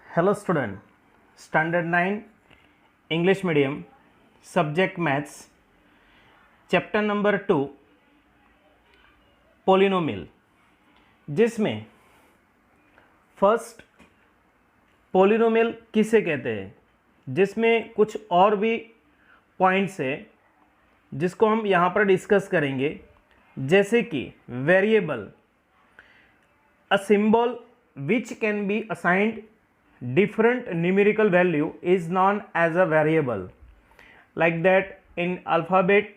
Hello student, standard 9 English medium, subject maths, chapter number 2 polynomial, जिसमें first polynomial किसे कहते हैं, जिसमें कुछ और भी पॉइंट्स है जिसको हम यहाँ पर डिस्कस करेंगे, जैसे कि variable, a symbol which can be assigned different numerical value is known as a variable. Like that in alphabet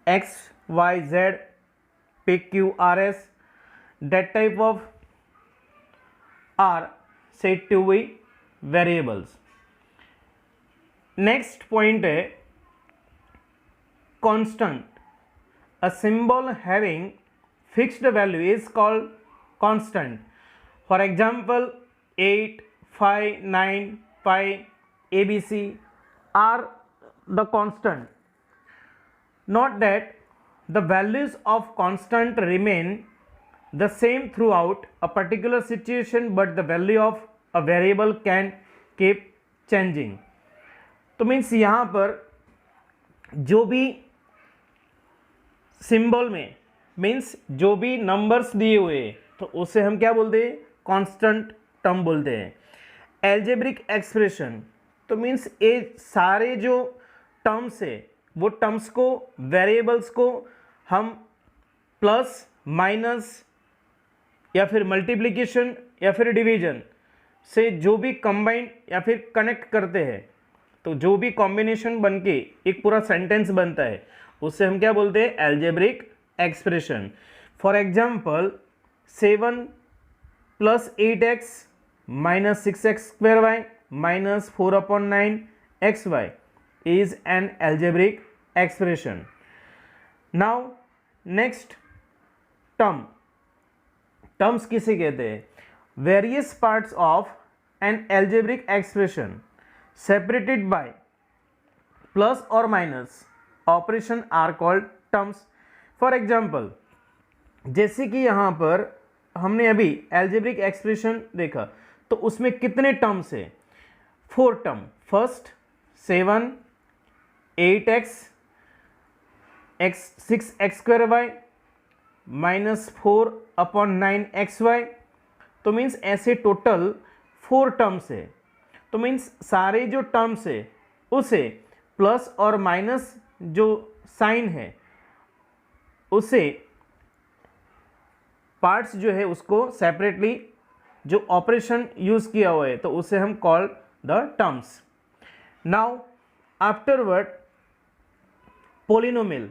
x, y, z, p, q, r, s, that type of are said to be variables. Next point है constant. A symbol having fixed value is called constant. For example, 8, 5, 9, pi, abc are the constant. Note that the values of constant remain the same throughout a particular situation, but the value of a variable can keep changing. तो means यहाँ पर जो भी symbol में means जो भी numbers दिए हुए तो उसे हम क्या बोलते हैं, कांस्टेंट टर्म बोलते हैं. एल्जेब्रिक एक्सप्रेशन तो मीन्स ये सारे जो टर्म्स है वो टर्म्स को, वेरिएबल्स को हम प्लस माइनस या फिर मल्टीप्लिकेशन या फिर डिवीजन से जो भी कंबाइन या फिर कनेक्ट करते हैं, तो जो भी कॉम्बिनेशन बन के एक पूरा सेंटेंस बनता है उससे हम क्या बोलते हैं, algebraic expression. For example 7 + 8x - 6x square y - 4/9 xy is an algebraic expression. Now next term. Terms किसे कहते हैं, various parts of an algebraic expression separated by plus और minus operation are called terms. For example जैसे कि यहाँ पर हमने अभी एल्जेब्रिक एक्सप्रेशन देखा तो उसमें कितने टर्म्स है, 4 term. First 7 8x 6x square y -4/9 xy, तो मीन्स ऐसे टोटल 4 टर्म्स है. तो मीन्स सारे जो टर्म्स है उसे प्लस और माइनस जो साइन है उसे पार्ट्स जो है उसको सेपरेटली जो ऑपरेशन यूज किया हुआ है तो उसे हम call the terms. Now afterward polynomial,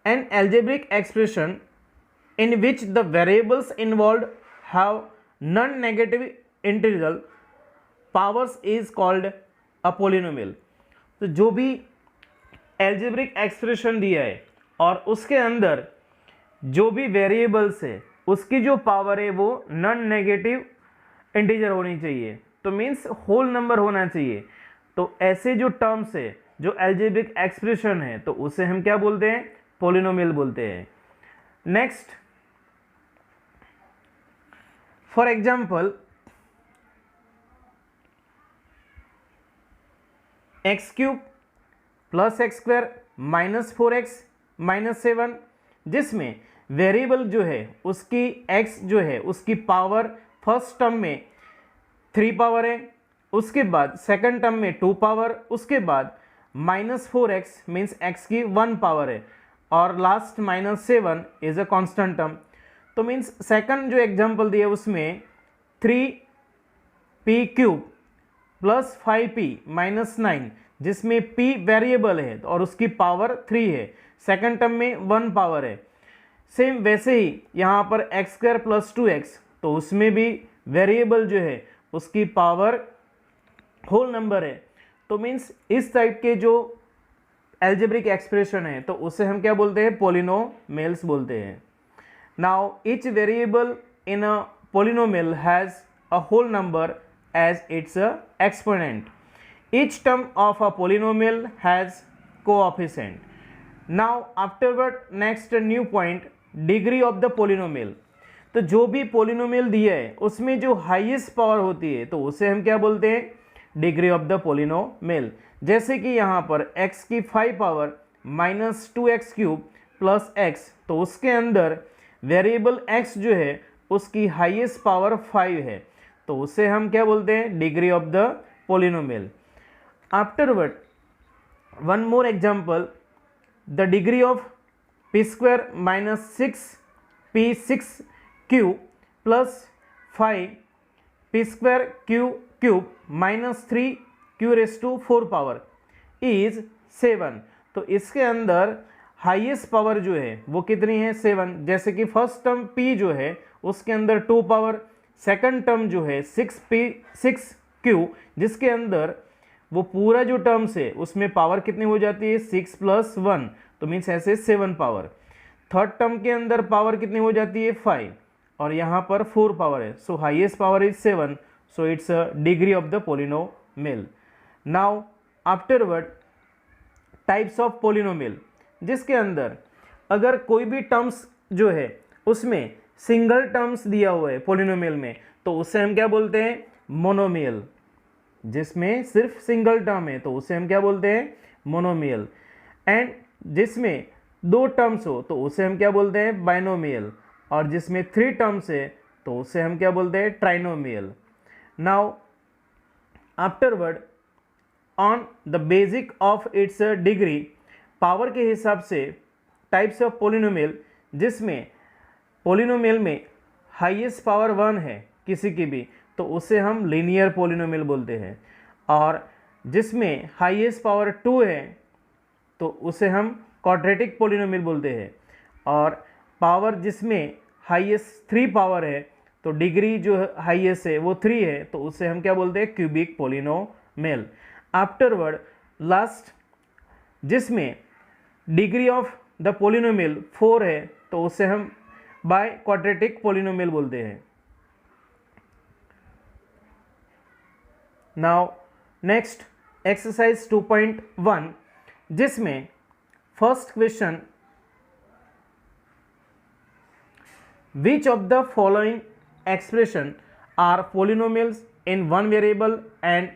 an algebraic expression in which the variables involved have non-negative integral powers is called a polynomial. तो जो भी algebraic expression दिया है और उसके अंदर जो भी वेरिएबल्स है उसकी जो पावर है वो नॉन नेगेटिव इंटीजर होनी चाहिए, तो मीन्स होल नंबर होना चाहिए. तो ऐसे जो टर्म्स है, जो algebraic एक्सप्रेशन है, तो उसे हम क्या बोलते हैं, पोलिनोमियल बोलते हैं. Next for example x³ + x² - 4x - 7, जिसमें वेरिएबल जो है उसकी x जो है उसकी पावर फर्स्ट टर्म में 3 पावर है, उसके बाद सेकंड टर्म में 2 पावर, उसके बाद -4x मीन्स x की 1 पावर है और last -7 is a constant term. तो मीन्स सेकंड जो एग्जांपल दिया उसमें 3p³ + 5p - 9, जिसमें p वेरिएबल है और उसकी पावर 3 है, सेकंड टर्म में 1 पावर है. सेम वैसे ही यहाँ पर x² + 2x, तो उसमें भी वेरिएबल जो है उसकी पावर होल नंबर है. तो मीन्स इस टाइप के जो एल्जेब्रिक एक्सप्रेशन है तो उसे हम क्या बोलते हैं, पोलिनोमियल्स बोलते हैं. Now each variable in a polynomial has a whole number as its exponent. Each term of a polynomial has coefficient. Now afterward next new point, degree of the polynomial. तो जो भी पोलिनोमियल दिया है उसमें जो highest power होती है तो उसे हम क्या बोलते हैं, डिग्री ऑफ द पोलिनोमियल। जैसे कि यहाँ पर x की 5 power minus 2x cube plus x, तो उसके अंदर वेरिएबल x जो है उसकी हाईएस्ट पावर 5 है, तो उसे हम क्या बोलते हैं, degree of the polynomial. Afterward one more example, the degree of p square minus 6p6q plus 5p square cube minus 3q⁴ power is 7। तो इसके अंदर हाईएस्ट पावर जो है वो कितनी है, 7। जैसे कि फर्स्ट टर्म p जो है उसके अंदर 2 पावर, सेकंड टर्म जो है 6q जिसके अंदर वो पूरा जो टर्म्स है उसमें पावर कितनी हो जाती है, 6 + 1, तो मीन्स ऐसे 7 पावर। थर्ड टर्म के अंदर पावर कितनी हो जाती है, 5, और यहाँ पर 4 पावर है, सो highest power is 7, so it's a degree of the polynomial. Now afterward types of polynomial, जिसके अंदर अगर कोई भी टर्म्स जो है उसमें सिंगल टर्म्स दिया हुआ है पोलिनोमियल में, तो उसे हम क्या बोलते हैं, मोनोमियल। जिसमें सिर्फ सिंगल टर्म है तो उसे हम क्या बोलते हैं, मोनोमियल। एंड जिसमें 2 टर्म्स हो तो उसे हम क्या बोलते हैं, बाइनोमियल। और जिसमें 3 टर्म्स है तो उसे हम क्या बोलते हैं, trinomial. Now afterward on the basic of its degree, power के हिसाब से टाइप्स ऑफ पोलिनोमियल, जिसमें पोलिनोमियल में हाईएस्ट पावर 1 है किसी की भी तो उसे हम लीनियर पोलिनोमियल बोलते हैं, और जिसमें हाईएस्ट पावर 2 है तो उसे हम क्वाड्रेटिक पोलिनोमियल बोलते हैं, और पावर जिसमें हाईएस्ट 3 पावर है तो डिग्री जो हाईएस्ट है वो 3 है तो उसे हम क्या बोलते हैं, क्यूबिक पोलिनोमियल। आफ्टरवर्ड लास्ट, जिसमें डिग्री ऑफ द पोलिनोमियल 4 है तो उसे हम बाय क्वाड्रेटिक पोलिनोमियल बोलते हैं। नाउ नेक्स्ट एक्सरसाइज 2.1, जिसमें first question, which of the following expression are polynomials in one variable and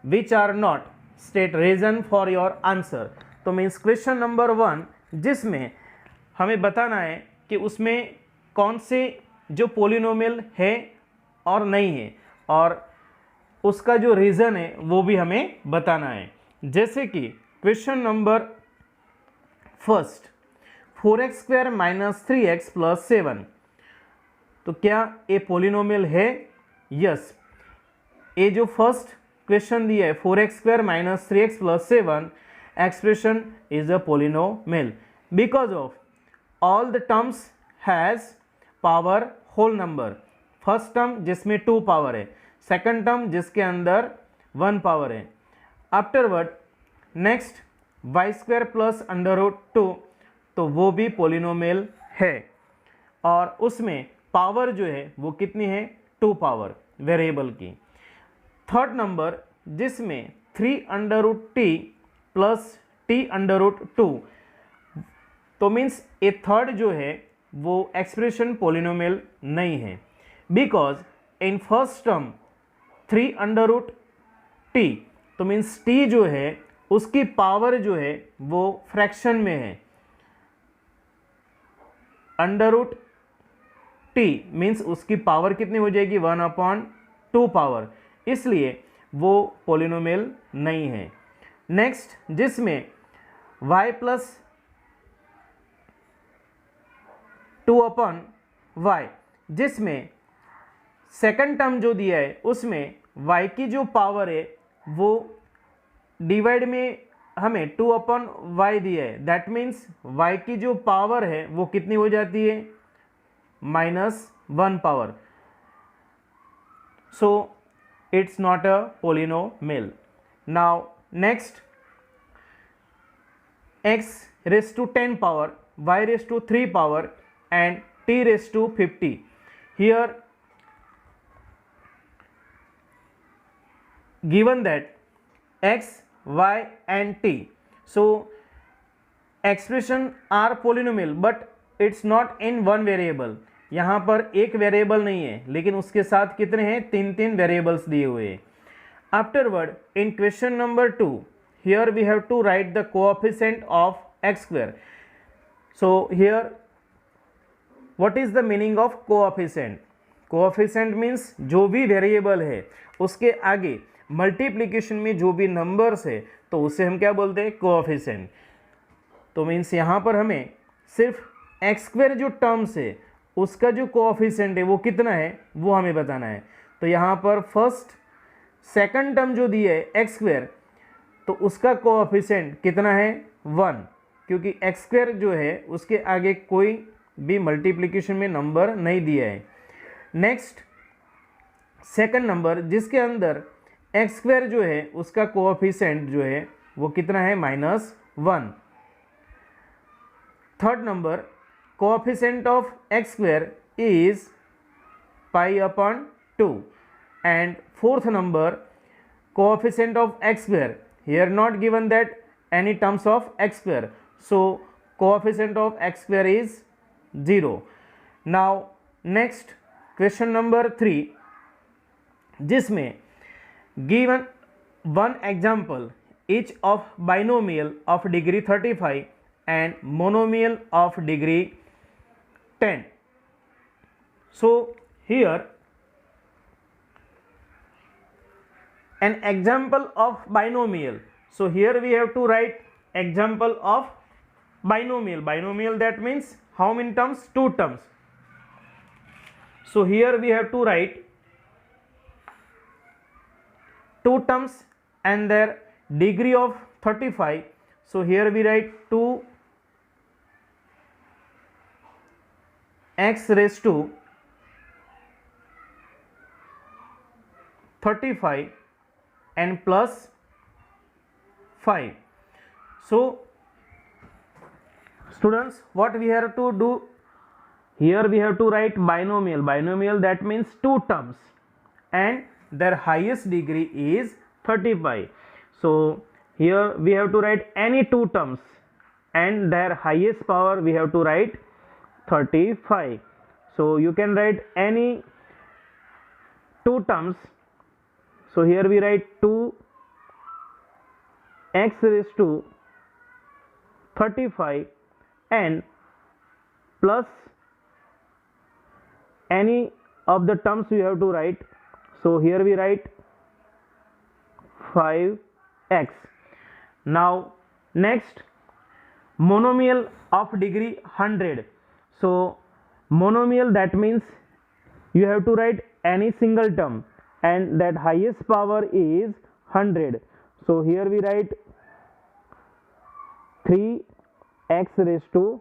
which are not, state reason for your answer. तो means question number 1, जिसमें हमें बताना है कि उसमें कौन से जो पोलिनोमियल है और नहीं है, और उसका जो रीज़न है वो भी हमें बताना है। जैसे कि question number first, 4x² minus 3x plus 7, तो क्या ये पोलिनोमियल है? यस, ये जो फर्स्ट क्वेश्चन दिया है 4x² minus 3x plus 7 expression is a polynomial because of all the terms has power whole number. First term जिसमें 2 पावर है, सेकंड टर्म जिसके अंदर 1 पावर है। आफ्टरवर्ड नेक्स्ट y² प्लस √2, तो वो भी पोलिनोमियल है, और उसमें पावर जो है वो कितनी है, 2 पावर वेरिएबल की। थर्ड नंबर जिसमें 3√t प्लस t√2, तो मीन्स ये थर्ड जो है वो एक्सप्रेशन पोलिनोमियल नहीं है, because in first term 3√t, तो मीन्स t जो है उसकी पावर जो है वो फ्रैक्शन में है, √t मीन्स उसकी पावर कितनी हो जाएगी, 1/2 पावर, इसलिए वो पोलिनोमियल नहीं है। नेक्स्ट जिसमें y प्लस 2/y, जिसमें सेकंड टर्म जो दिया है उसमें y की जो पावर है वो डिवाइड में हमें 2/y दिया है, दैट मीन्स y की जो पावर है वो कितनी हो जाती है, -1 power, so it's not a polynomial. Now next x⁻10 power, y⁻3 power and t⁻50. Here given that x, y and t, so expression are polynomial but it's not in one variable, यहाँ पर एक variable नहीं है, लेकिन उसके साथ कितने हैं, 3 वेरिएबल्स दिए हुए हैं. Afterward in question number 2 here we have to write the coefficient of x square. So here what is the meaning of coefficient? Coefficient means जो भी वेरिएबल है उसके आगे मल्टीप्लिकेशन में जो भी नंबर्स है तो उसे हम क्या बोलते हैं, कोएफिशिएंट. तो मीन्स यहाँ पर हमें सिर्फ एक्स स्क्वायर जो टर्म्स है उसका जो कोएफिशिएंट है वो कितना है वो हमें बताना है. तो यहाँ पर फर्स्ट सेकंड टर्म जो दिया है एक्स स्क्वायर, तो उसका कोएफिशिएंट कितना है, 1, क्योंकि एक्स स्क्वायर जो है उसके आगे कोई भी मल्टीप्लिकेशन में नंबर नहीं दिया है. नेक्स्ट सेकंड नंबर जिसके अंदर एक्स स्क्वायर जो है उसका कोएफिशिएंट जो है वो कितना है, -1. Third number coefficient of x square is π/2. And fourth number coefficient of x square, here not given that any terms of x square, so coefficient of x square is 0. Now next question number 3, जिसमें given one example each of binomial of degree 35 and monomial of degree 10. So here an example of binomial. So here we have to write example of binomial. Binomial, that means how many terms, 2 terms. So here we have to write 2 terms and their degree of 35. So here we write 2 x raised to 35 and plus 5. So students, what we have to do here, we have to write binomial. Binomial, that means 2 terms and their highest degree is 35. So here we have to write any 2 terms and their highest power we have to write 35. So you can write any 2 terms. So here we write 2 x raised to 35 and plus any of the terms we have to write. So here we write 5x. Now next, monomial of degree 100. So monomial, that means you have to write any single term and that highest power is 100. So here we write 3x raised to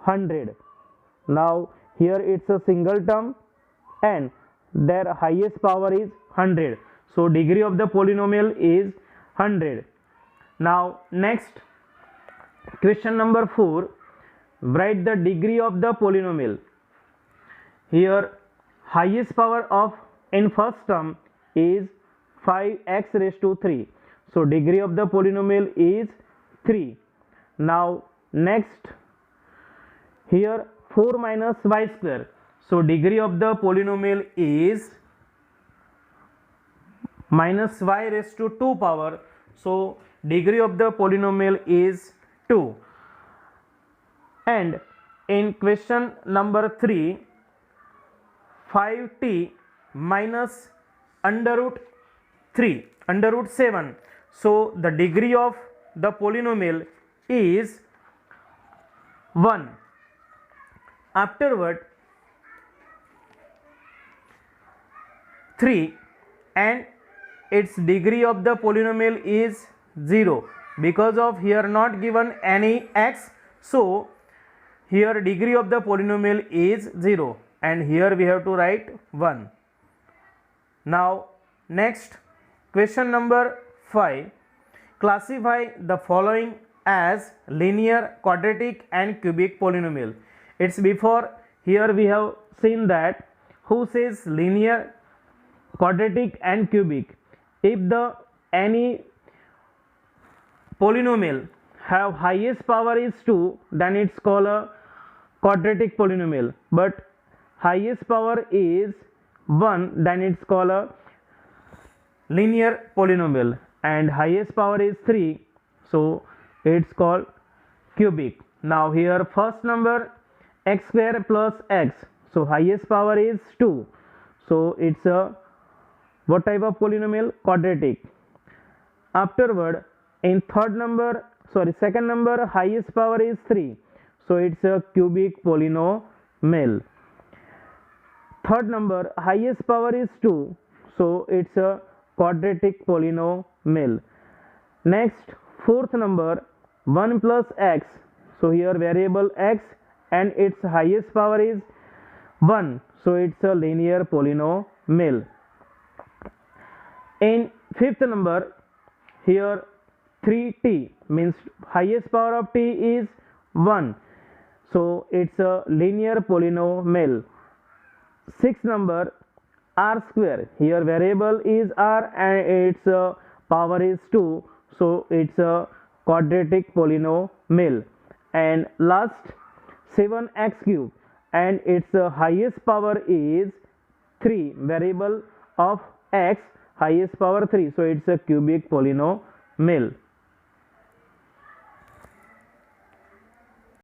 100. Now here it's a single term and their highest power is 100. So degree of the polynomial is 100. Now next, question number 4, write the degree of the polynomial. Here highest power of in first term is 5x raised to 3. So degree of the polynomial is 3. Now next, here 4 minus y square. So degree of the polynomial is minus y raised to 2 power. So degree of the polynomial is 2. And in question number 3, 5t minus under root 3 under root 7. So the degree of the polynomial is 1. Afterward 3 and its degree of the polynomial is 0 because of here not given any x. So here degree of the polynomial is 0 and here we have to write 1. Now next, question number 5, classify the following as linear, quadratic and cubic polynomial. It's before, here we have seen that who says linear, quadratic and cubic. If the any polynomial have highest power is 2, then it's called a quadratic polynomial. But highest power is 1, then it's called a linear polynomial, and highest power is 3, so it's called cubic. Now here first number x square plus x, so highest power is 2, so it's a what type of polynomial? Quadratic. Afterward, in second number highest power is 3, so it's a cubic polynomial. Third number highest power is 2, so it's a quadratic polynomial. Next, fourth number 1 plus x, so here variable x and its highest power is 1, so it's a linear polynomial. In fifth number, here 3t means highest power of t is 1, so it's a linear polynomial. Sixth number r square, here variable is r and its power is 2, so it's a quadratic polynomial. And last 7x cube and its highest power is 3, variable of x highest power 3, so it's a cubic polynomial.